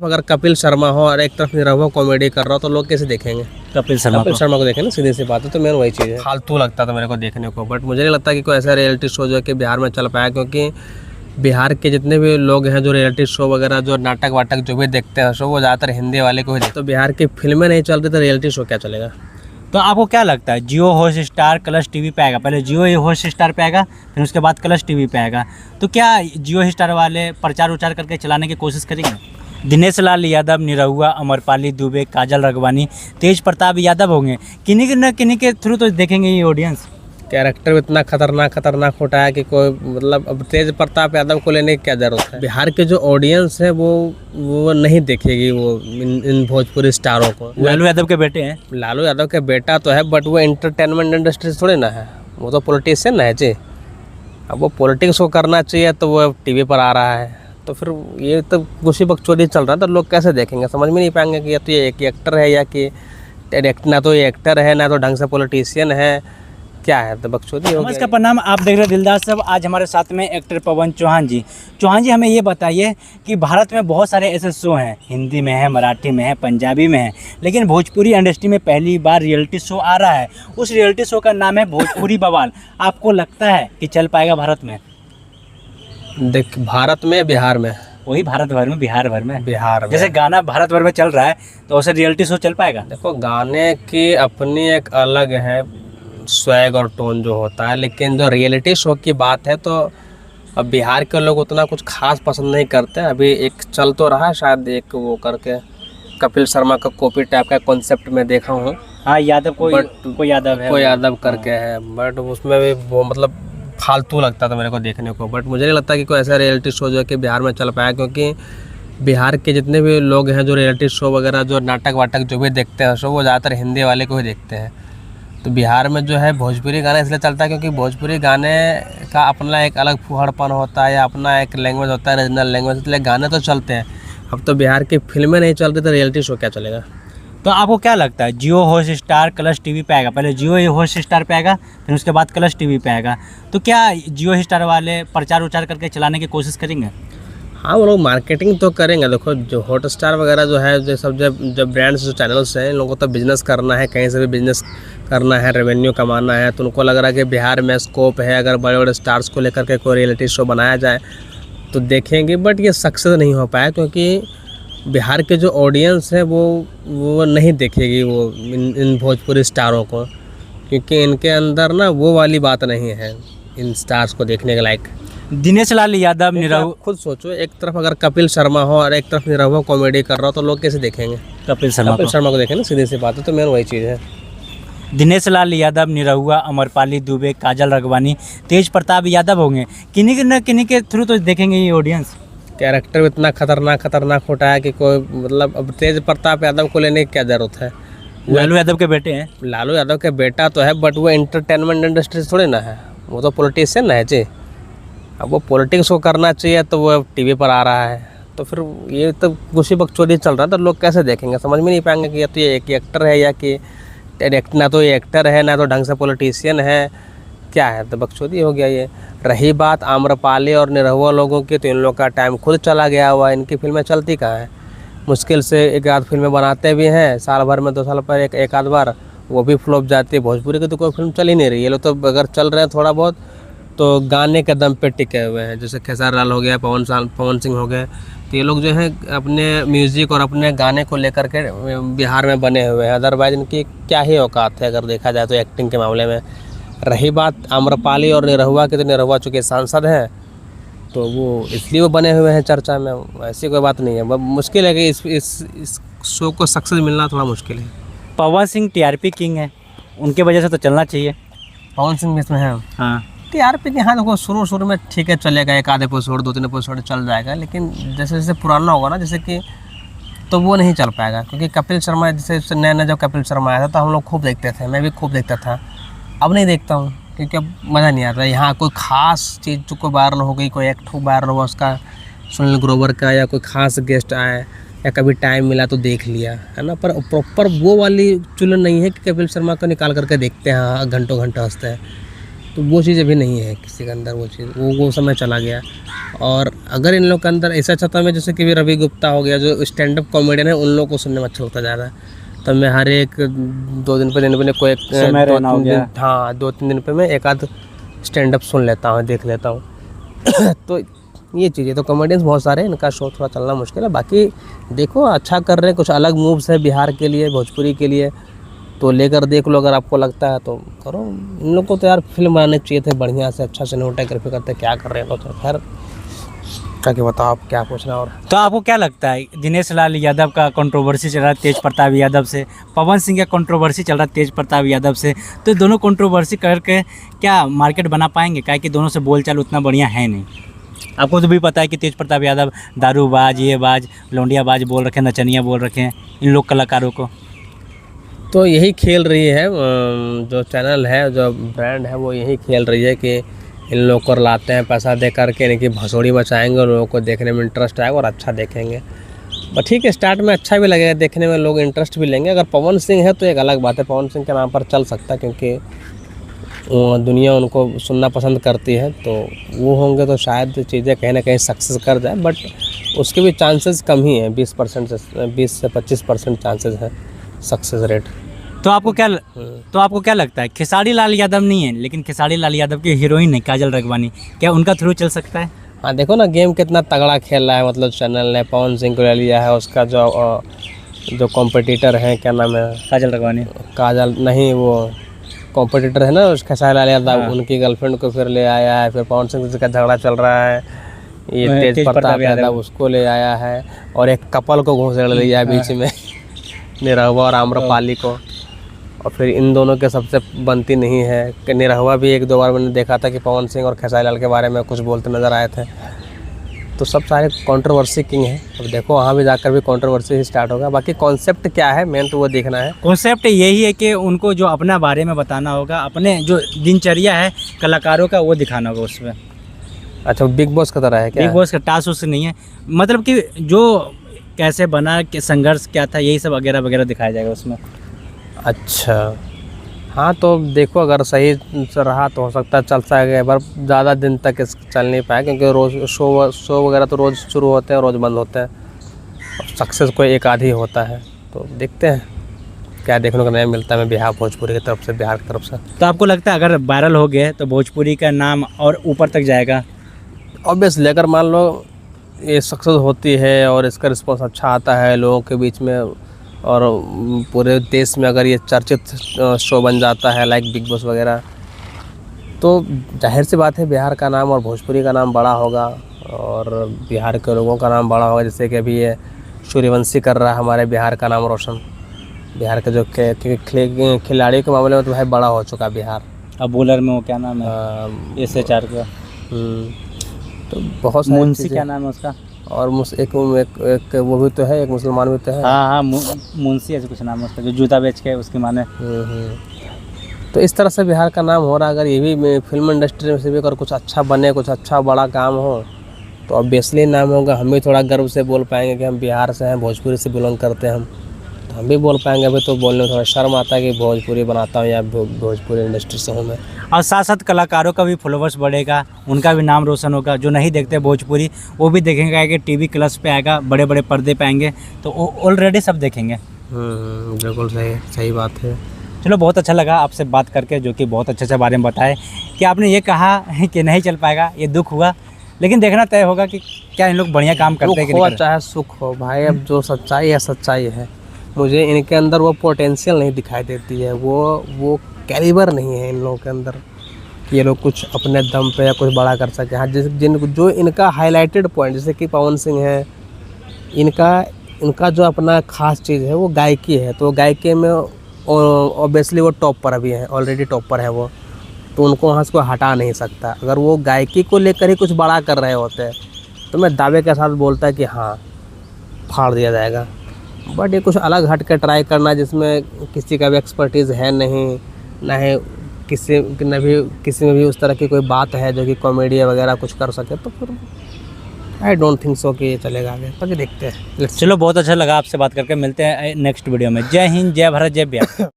अगर कपिल शर्मा हो और एक तरफ निरहुआ कॉमेडी कर रहा हो तो लोग कैसे देखेंगे? कपिल शर्मा को देखेंगे, सीधी सी बात है। तो मेन वही चीज़ है, फालतू लगता था मेरे को देखने को। बट मुझे नहीं लगता कि कोई ऐसा रियलिटी शो जो है कि बिहार में चल पाया, क्योंकि बिहार के जितने भी लोग हैं जो रियलिटी शो वगैरह जो नाटक वाटक जो भी देखते हैं शो, वो ज़्यादातर हिंदी वाले को ही देखते। तो बिहार की फिल्में नहीं चल रही तो रियलिटी शो क्या चलेगा? तो आपको क्या लगता है, जियो हॉटस्टार कलर्स टीवी पे आएगा? पहले जियो हॉटस्टार पे आएगा, फिर उसके बाद कलर्स टीवी पे आएगा। तो क्या जियो हॉटस्टार वाले प्रचार उचार करके चलाने की कोशिश करेंगे? दिनेश लाल यादव, निरहुआ, अमरपाली दुबे, काजल राघवानी, तेज प्रताप यादव होंगे। किन्हीं न किन्हीं के थ्रू तो देखेंगे ये ऑडियंस। कैरेक्टर इतना खतरनाक होता है कि कोई मतलब अब तेज प्रताप यादव को लेने की क्या जरूरत है? बिहार के जो ऑडियंस है वो नहीं देखेगी वो इन भोजपुरी स्टारों को। लालू यादव के बेटे हैं। लालू यादव के बेटा तो है, बट वो एंटरटेनमेंट इंडस्ट्री थोड़ी ना है, वो तो पॉलिटिशियन है जी। अब वो पॉलिटिक्स को करना चाहिए तो वो टीवी पर आ रहा है, तो फिर ये तो गुस्सी बकचोदी चल रहा है, तो लोग कैसे देखेंगे? समझ में नहीं पाएंगे कि या तो ये एक एक्टर है या कि ना तो ये एक्टर है ना तो ढंग से पॉलिटिशियन है, क्या है? तो बकचोदी हो गया। नमस्कार, प्रणाम। आप देख रहे हैं दिलदार साहब। आज हमारे साथ में एक्टर पवन चौहान जी। हमें ये बताइए कि भारत में बहुत सारे ऐसे शो हैं, हिंदी में है, मराठी में है, पंजाबी में है, लेकिन भोजपुरी इंडस्ट्री में पहली बार रियलिटी शो आ रहा है। उस रियलिटी शो का नाम है भोजपुरी बवाल। आपको लगता है कि चल पाएगा भारत में? देख, भारत में, बिहार में, वही भारत भर में, बिहार भर में, बिहार में जैसे गाना भारत भर में चल रहा है तो वैसे रियलिटी शो चल पाएगा? देखो, गाने की अपनी एक अलग है स्वैग और टोन जो होता है, लेकिन जो रियलिटी शो की बात है तो अब बिहार के लोग उतना कुछ खास पसंद नहीं करते। अभी एक चल तो रहा है शायद, एक वो करके कपिल शर्मा का कॉपी टाइप का कॉन्सेप्ट में देखा हूँ। हाँ, यादव कोई यादव है, कोई यादव करके है, बट उसमें भी वो मतलब फालतू लगता था मेरे को देखने को। बट मुझे नहीं लगता कि कोई ऐसा रियलिटी शो जो है कि बिहार में चल पाया, क्योंकि बिहार के जितने भी लोग हैं जो रियलिटी शो वगैरह जो नाटक वाटक जो भी देखते हैं शो, वो ज़्यादातर हिंदी वाले को ही देखते हैं। तो बिहार में जो है भोजपुरी गाना इसलिए चलता है क्योंकि भोजपुरी गाने का अपना एक अलग फूहड़पन होता है या अपना एक लैंग्वेज होता है, रीजनल लैंग्वेज, इसलिए गाने तो चलते हैं। अब तो बिहार की फिल्में नहीं चल रही तो रियलिटी शो क्या चलेगा? तो आपको क्या लगता है, जियो हॉटस्टार कलर्स टीवी पे आएगा? पहले जियो हॉटस्टार पे आएगा, फिर उसके बाद कलर्स टीवी पे आएगा। तो क्या जियो हॉटस्टार वाले प्रचार उचार करके चलाने की कोशिश करेंगे? हाँ, वो लोग मार्केटिंग तो करेंगे। देखो, जो हॉटस्टार वगैरह जो है, जो सब जब ब्रांड्स जो चैनल्स हैं, इन लोगों को तो बिज़नेस करना है, कहीं से भी बिज़नेस करना है, रेवेन्यू कमाना है। तो उनको लग रहा है कि बिहार में स्कोप है, अगर बड़े बड़े स्टार्स को लेकर के कोई रियलिटी शो बनाया जाए तो देखेंगे। बट ये सक्सेस नहीं हो पाया क्योंकि बिहार के जो ऑडियंस है वो नहीं देखेगी वो इन भोजपुरी स्टारों को, क्योंकि इनके अंदर ना वो वाली बात नहीं है इन स्टार्स को देखने के लायक। दिनेश लाल यादव, निरहुआ, खुद सोचो, एक तरफ अगर कपिल शर्मा हो और एक तरफ निरहुआ कॉमेडी कर रहा हो तो लोग कैसे देखेंगे? कपिल शर्मा को देखेंगे, सीधी सी बात है। तो मेन वही चीज़ है। दिनेश लाल यादव, निरहुआ, अमरपाली दुबे, काजल राघवानी, तेज प्रताप यादव होंगे। किन्हीं न किन्हीं के थ्रू तो देखेंगे ये ऑडियंस। कैरेक्टर इतना खतरनाक होता है कि कोई मतलब अब तेज प्रताप यादव को लेने की क्या जरूरत है? लालू यादव के बेटे हैं। लालू यादव के बेटा तो है, बट वो एंटरटेनमेंट इंडस्ट्री थोड़ी ना है, वो तो पॉलिटिशियन है जी। अब वो पॉलिटिक्स को करना चाहिए तो वो टीवी पर आ रहा है, तो फिर ये तो गुस्सी बकचोदी चल रहा है, तो लोग कैसे देखेंगे? समझ में नहीं पाएंगे कि या तो ये एक एक्टर है या कि ना तो ये एक्टर है ना तो ढंग से पॉलिटिशियन है, क्या है? तो बकचोदी हो गया ये। रही बात आम्रपाली और निरहुआ लोगों की, तो इन लोगों का टाइम खुद चला गया हुआ, इनकी फिल्में चलती कहाँ है? मुश्किल से एक आध फिल्में बनाते भी हैं साल भर में, 2 साल पर एक आध बार, वो भी फ्लॉप जाती है। भोजपुरी की तो कोई फिल्म चल ही नहीं रही। ये लोग तो अगर चल रहे हैं थोड़ा बहुत तो गाने के दम पे टिके हुए हैं, जैसे खेसारी लाल हो गया, पवन सिंह हो गए। तो ये लोग जो है अपने म्यूज़िक और अपने गाने को लेकर के बिहार में बने हुए हैं। अदरवाइज इनकी क्या ही औकात है अगर देखा जाए तो एक्टिंग के मामले में। रही बात आम्रपाली और निरहुआ की, तो निरहुआ चूँकि सांसद हैं तो वो इसलिए वो बने हुए हैं चर्चा में, ऐसी कोई बात नहीं है। मुश्किल है कि इस शो को सक्सेस मिलना थोड़ा मुश्किल है। पवन सिंह टीआरपी किंग है, उनके वजह से तो चलना चाहिए। पवन सिंह इसमें है। हाँ, टीआरपी के, हाँ देखो, शुरू में ठीक है, चलेगा, एक आध एपिसोड 2-3 एपिसोड चल जाएगा, लेकिन जैसे जैसे पुराना होगा ना, जैसे कि, तो वो नहीं चल पाएगा। क्योंकि कपिल शर्मा, जैसे नया जब कपिल शर्मा आया था तो हम लोग खूब देखते थे, मैं भी खूब देखता था। अब नहीं देखता हूँ क्योंकि अब मज़ा नहीं आता। यहाँ कोई ख़ास चीज़ जो कोई वायरल हो गई, कोई एक्ट वायरल हुआ उसका, सुनील ग्रोवर का, या कोई ख़ास गेस्ट आए, या कभी टाइम मिला तो देख लिया, है ना। पर प्रॉपर वो वाली चुलन नहीं है कि कपिल शर्मा को निकाल करके देखते हैं, घंटों घंटे हंसते हैं। तो वो चीज़ अभी नहीं है किसी के अंदर, वो चीज़ वो समय चला गया। और अगर इन लोग के अंदर ऐसा चाहता मैं, जैसे कि भी रवि गुप्ता हो गया जो स्टैंड अप कॉमेडियन है, उन लोगों को सुनने में अच्छा लगता जा रहा है। तो मैं हर एक 2 दिन पे कोई समय रहना हो गया। हाँ 2-3 दिन पे मैं एक आध स्टैंड अप सुन लेता हूँ, देख लेता हूँ। तो ये चीज़ें तो कॉमेडियंस बहुत सारे हैं, इनका शो थोड़ा चलना मुश्किल है। बाकी देखो अच्छा कर रहे हैं, कुछ अलग मूव्स है बिहार के लिए, भोजपुरी के लिए, तो लेकर देख लो। अगर आपको लगता है तो करो। इन लोग को तो यार फिल्म बनाने चाहिए थे बढ़िया से, अच्छा सिनेमेटोग्राफी करते, क्या कर रहे हैं तो खैर क्या कि बताओ आप क्या पूछना। और तो आपको क्या लगता है, दिनेश लाल यादव का कंट्रोवर्सी चल रहा है तेज प्रताप यादव से, पवन सिंह का कंट्रोवर्सी चल रहा है तेज प्रताप यादव से, तो दोनों कंट्रोवर्सी करके क्या मार्केट बना पाएंगे? क्या कि दोनों से बोलचाल उतना बढ़िया है नहीं। आपको तो भी पता है कि तेज प्रताप यादव दारूबाज, ये बाज, लौंडियाबाज बोल रखे हैं, नचनिया बोल रखे हैं इन लोग कलाकारों को। तो यही खेल रही है जो चैनल है, जो ब्रांड है, वो यही खेल रही है कि इन लोग को लाते हैं पैसा दे करके, इनकी भसोड़ी मचाएंगे और लोगों को देखने में इंटरेस्ट आएगा और अच्छा देखेंगे। बट ठीक है, स्टार्ट में अच्छा भी लगेगा देखने में, लोग इंटरेस्ट भी लेंगे। अगर पवन सिंह है तो एक अलग बात है, पवन सिंह के नाम पर चल सकता है क्योंकि दुनिया उनको सुनना पसंद करती है। तो वो होंगे तो शायद चीज़ें कहीं ना कहीं सक्सेस कर जाए, बट उसके भी चांसेस कम ही हैं, 20% से 20 से 25% चांसेस है सक्सेस रेट। तो आपको क्या लगता है, खेसारी लाल यादव नहीं है लेकिन खेसारी लाल यादव की हीरोइन है काजल राघवानी, क्या उनका थ्रू चल सकता है? हाँ देखो ना, गेम कितना तगड़ा खेल रहा है, मतलब चैनल ने पवन सिंह को ले लिया है। उसका जो कॉम्पिटिटर है, क्या नाम है, काजल राघवानी, काजल नहीं, वो कॉम्पिटिटर है ना उसका, खेसारी लाल यादव, उनकी गर्लफ्रेंड को फिर ले आया है। फिर पवन सिंह का झगड़ा चल रहा है, ये तेज प्रताप यादव उसको ले आया है, और एक कपल को घुसेड़ लिया है बीच में, निरहुआ और आम्रपाली को। और फिर इन दोनों के सबसे बनती नहीं है कि निरहुआ भी 1-2 बार मैंने देखा था कि पवन सिंह और खेसारी लाल के बारे में कुछ बोलते नज़र आए थे। तो सब सारे कंट्रोवर्सी किंग हैं। अब देखो वहाँ भी जाकर भी कंट्रोवर्सी ही स्टार्ट होगा। बाकी कॉन्सेप्ट क्या है मेन तो वो देखना है। कॉन्सेप्ट यही है कि उनको जो अपना बारे में बताना होगा, अपने जो दिनचर्या है कलाकारों का वो दिखाना होगा उसमें। अच्छा, बिग बॉस का तरह है क्या? बिग बॉस का टास्क उससे नहीं है, मतलब कि जो कैसे बना, कि संघर्ष क्या था, यही सब वगैरह वगैरह दिखाया जाएगा उसमें। अच्छा हाँ, तो देखो अगर सही से रहा तो हो सकता है चल सके, पर ज़्यादा दिन तक इस चल नहीं पाए क्योंकि रोज़ शो वगैरह तो रोज़ शुरू होते हैं, रोज़ बंद होते हैं। सक्सेस कोई एक आध ही होता है। तो देखते हैं क्या देखने को नया मिलता है बिहार भोजपुरी की तरफ से, बिहार की तरफ से। तो आपको लगता है अगर वायरल हो गए तो भोजपुरी का नाम और ऊपर तक जाएगा? ऑब्वियसली अगर मान लो ये सक्सेस होती है और इसका रिस्पॉन्स अच्छा आता है लोगों के बीच में और पूरे देश में अगर ये चर्चित शो बन जाता है लाइक बिग बॉस वगैरह, तो जाहिर सी बात है बिहार का नाम और भोजपुरी का नाम बड़ा होगा और बिहार के लोगों का नाम बड़ा होगा। जैसे कि अभी ये सूर्यवंशी कर रहा है हमारे बिहार का नाम रोशन। बिहार के जो खिलाड़ियों के मामले में तो भाई बड़ा हो चुका बिहार। अब बॉलर में वो क्या नाम है, SHR का, तो बहुत सारी मुंशी चीज़ें। क्या नाम है उसका? और एक वो भी तो है, एक मुसलमान भी तो है। हाँ मुंशी ऐसे कुछ नाम है उसका, जो जूता बेच के उसकी माने। तो इस तरह से बिहार का नाम हो रहा है। अगर ये भी फिल्म इंडस्ट्री में से भी अगर कुछ अच्छा बने, कुछ अच्छा बड़ा काम हो तो ऑब्वियसली नाम होगा। हम भी थोड़ा गर्व से बोल पाएंगे कि हम बिहार से हैं, भोजपुरी से बिलोंग करते हैं हम, तो हम भी बोल पाएंगे। अभी तो बोलने में थोड़ा शर्म आता है कि भोजपुरी बनाता हूँ या भोजपुरी इंडस्ट्री से हूँ मैं। और साथ साथ कलाकारों का भी फॉलोवर्स बढ़ेगा, उनका भी नाम रोशन होगा। जो नहीं देखते भोजपुरी वो भी देखेंगे कि टीवी क्लब्स पे आएगा, बड़े बड़े पर्दे पे आएंगे, तो ऑलरेडी सब देखेंगे। बिल्कुल सही बात है। चलो, बहुत अच्छा लगा आपसे बात करके, जो कि बहुत अच्छे बारे में बताए। कि आपने ये कहा कि नहीं चल पाएगा, ये दुख हुआ, लेकिन देखना तय होगा कि क्या इन लोग बढ़िया काम करते हैं कि नहीं। चाहे सुख हो भाई, अब जो सच्चाई है सच्चाई है। मुझे इनके अंदर वो पोटेंशियल नहीं दिखाई देती है, वो कैलिबर नहीं है इन लोगों के अंदर कि ये लोग कुछ अपने दम पे या कुछ बड़ा कर सके। हाँ, जो इनका हाईलाइटेड पॉइंट, जैसे कि पवन सिंह है, इनका जो अपना खास चीज़ है वो गायकी है। तो गायकी में ऑब्वियसली वो टॉप पर अभी है, ऑलरेडी टॉप पर है वो, तो उनको वहाँ से कोई हटा नहीं सकता। अगर वो गायकी को लेकर ही कुछ बड़ा कर रहे होते हैं तो मैं दावे के साथ बोलता है कि हाँ फाड़ दिया जाएगा। बट ये कुछ अलग हट के ट्राई करना जिसमें किसी का भी एक्सपर्टीज़ है नहीं, ना है किसी में भी उस तरह की कोई बात है जो कि कॉमेडी वगैरह कुछ कर सके, तो फिर आई डोंट थिंक सो कि ये चलेगा आगे। बाकी देखते हैं। चलो, बहुत अच्छा लगा आपसे बात करके। मिलते हैं नेक्स्ट वीडियो में। जय हिंद, जय भारत, जय बिहार।